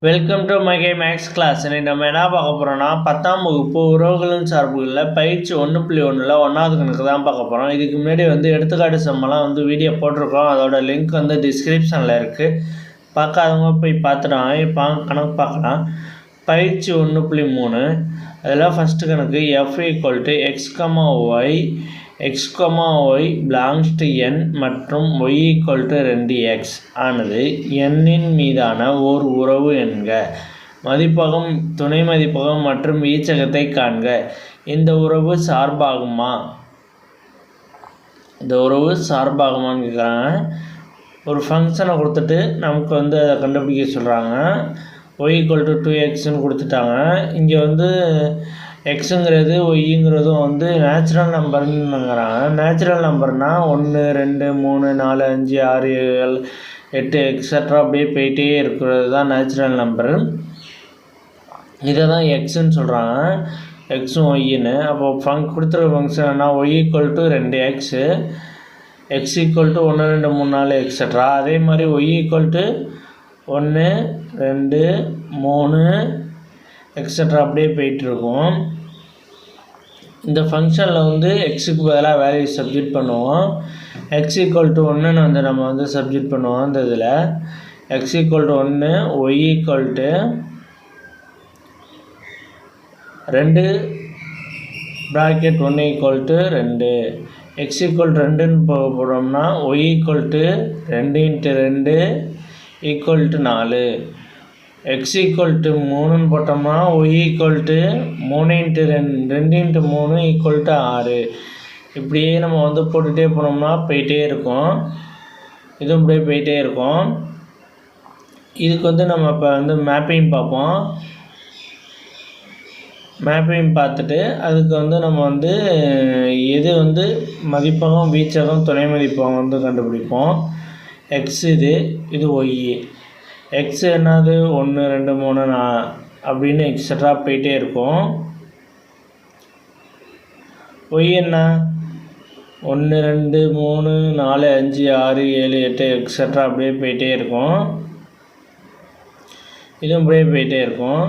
Welcome to mike maths class. இன்னைக்கு நம்ம என்ன பார்க்க போகிறோம்னா 10ஆம் வகுப்பு உறவுகளின் சார்புகளில் பயிற்சி 1.1ல் 1வது கணக்கு தான் பார்க்க போகிறோம். இதுக்கு முன்னாடி எடுத்துக்காட்டு சம்மெல்லாம் வீடியோ போட்டிருக்கோம். அதோட லிங்க் டிஸ்கிரிப்ஷனில் இருக்குது. பார்க்காதவங்க போய் பார்த்துட்டாங்க. இப்போ கணக்கு பார்க்கலாம். பயிற்சி 1.3 அதில் ஃபஸ்ட்டு கணக்கு f = x, y belongs to n மற்றும் y = 2x ஆனது n மீதான ஓர் உறவு என்க. மதிப்பகம், துணை மதிப்பகம் மற்றும் வீச்சகத்தை காண்க. இந்த உறவு சார்பாகுமா? கேட்குறாங்க. ஒரு ஃபங்க்ஷனை கொடுத்துட்டு நமக்கு அதை கண்டுபிடிக்க சொல்கிறாங்க. y = 2xன்னு கொடுத்துட்டாங்க. இங்கே எக்ஸுங்கிறது ஒய்ங்கிறதும் நேச்சுரல் நம்பர்னுங்கிறாங்க. நேச்சுரல் நம்பர்னால் 1 2 3 4 5 6 7 8 எக்ஸட்ரா அப்படியே போயிட்டே இருக்கிறது தான் நேச்சுரல் நம்பர். இதை தான் எக்ஸுன்னு சொல்கிறாங்க. எக்ஸும் ஒய்ன்னு. அப்போ கொடுத்துருக்க ஃபங்க்ஷன் என்ன? y = 2x, x = 1 2 3 4 extra. அதே மாதிரி y = 1 2 3 எக்ஸட்ரா அப்படியே போயிட்டுருக்கும். இந்த ஃபங்க்ஷனில் எக்ஸுக்கு பதிலாக வேல்யூ சப்ஜெக்ட் பண்ணுவோம். x = 1ன்னு நம்ம சப்ஜெக்ட் பண்ணுவோம். இந்த இதில் x = 1, y = 2 ப்ராக்கெட் 1 = 2, x = 2ன்னு போகிறோம்னா y = 2 × 2 = 4, x = 3ன்னு போட்டோம்னா y = 3 × 2 × 3 = 6. இப்படியே நம்ம போட்டுகிட்டே போனோம்னா போயிட்டே இருக்கும். இதுவும் இப்படியே போயிட்டே இருக்கும். இதுக்கு நம்ம இப்போ மேப்பிங் பார்ப்போம். மேப்பிங் பார்த்துட்டு அதுக்கு நம்ம எது மதிப்பகம், வீச்சகம், துணை மதிப்பகம் கண்டுபிடிப்போம். x இது y. x என்னது? 1 2 3 4 அப்படின்னு எக்ஸட்ரா போயிட்டே இருக்கும். y என்ன? 1 2 3 4 5 6 7 8 எக்ஸட்ரா அப்படியே போயிட்டே இருக்கும். இதுவும் அப்படியே போயிட்டே இருக்கும்.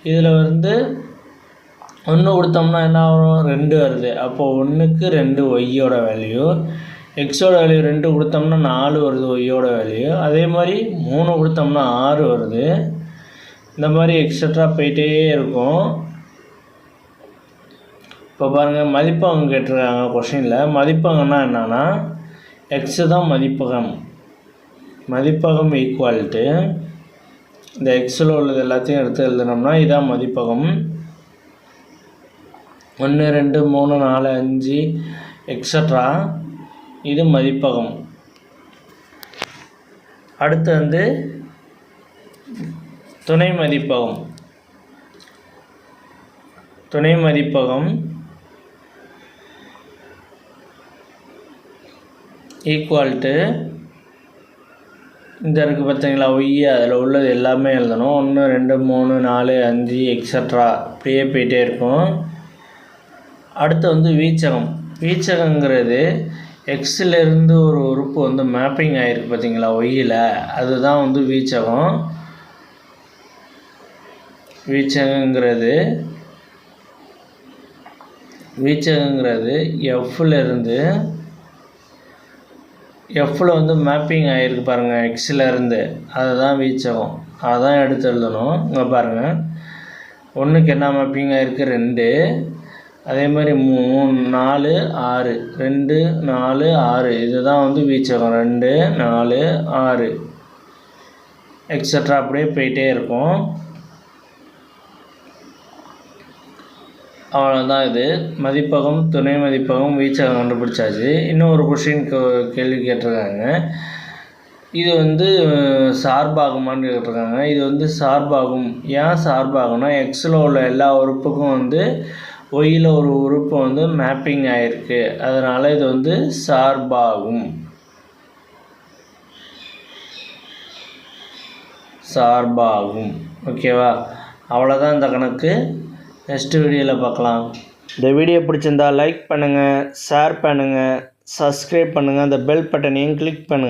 இதில் 1 கொடுத்தோம்னா என்ன வரும்? 2 வருது. அப்போது 1க்கு 2 ஒய்யோட வேல்யூ. எக்ஸோட வேல்யூ 2 கொடுத்தோம்னா 4 வருது ஒய்யோட வேல்யூ. அதே மாதிரி 3 கொடுத்தோம்னா 6 வருது. இந்த மாதிரி எக்ஸட்ரா போயிட்டே இருக்கும். இப்போ பாருங்கள், மதிப்பகம் கேட்டிருக்காங்க கொஷினில். மதிப்பகம்னா என்னன்னா எக்ஸு தான் மதிப்பகம். மதிப்பகம் ஈக்குவல்ட்டு இந்த எக்ஸில் உள்ளது எல்லாத்தையும் எடுத்து எழுதினோம்னா இதான் மதிப்பகம். 1 2 3 4 5 எக்ஸட்ரா இது மதிப்பகம். அடுத்து துணை மதிப்பகம். துணை மதிப்பகம் ஈக்குவல்ட்டு இந்த இருக்குது பார்த்தீங்களா ஒய், அதில் உள்ளது எல்லாமே எழுதணும். 1 2 3 4 5 எக்ஸட்ரா அப்படியே போயிட்டே இருக்கும். அடுத்து வீச்சகம். வீச்சகங்கிறது எக்ஸிலேருந்து ஒரு உறுப்பு மேப்பிங் ஆகிருக்கு பார்த்தீங்களா ஒய்யில், அதுதான் வீச்சகம். வீச்சகங்கிறது எஃப்பில் மேப்பிங் ஆகிருக்கு பாருங்கள் எக்ஸிலேருந்து, அதுதான் வீச்சகம். அதுதான் எடுத்து எழுதணும். இங்கே பாருங்கள், 1க்கு என்ன மேப்பிங் ஆகிருக்கு? 2. அதே மாதிரி 3 4 6 2 4 6 இதுதான் வீச்சகம். 2 4 6 எக்ஸட்ரா அப்படியே போயிட்டே இருக்கும். அவ்வளோதான். இது மதிப்பகம், துணை மதிப்பகம், வீச்சகம் கண்டுபிடிச்சாச்சு. இன்னும் ஒரு கொஷின் கேள்வி கேட்டிருக்காங்க. இது சார்பாகுமான்னு கேட்டிருக்காங்க. இது சார்பாகும். ஏன் சார்பாகும்னா எக்ஸில் உள்ள எல்லா உறுப்புக்கும் ஒய்யில் ஒரு உறுப்பு மேப்பிங் ஆகிருக்கு. அதனால் இது சார்பாகும். ஓகேவா? அவ்வளோதான் இந்த கணக்கு. நெக்ஸ்ட் வீடியோவில் பார்க்கலாம். இந்த வீடியோ பிடிச்சிருந்தால் லைக் பண்ணுங்கள், ஷேர் பண்ணுங்கள், சப்ஸ்கிரைப் பண்ணுங்கள், அந்த பெல் பட்டனையும் கிளிக் பண்ணுங்கள்.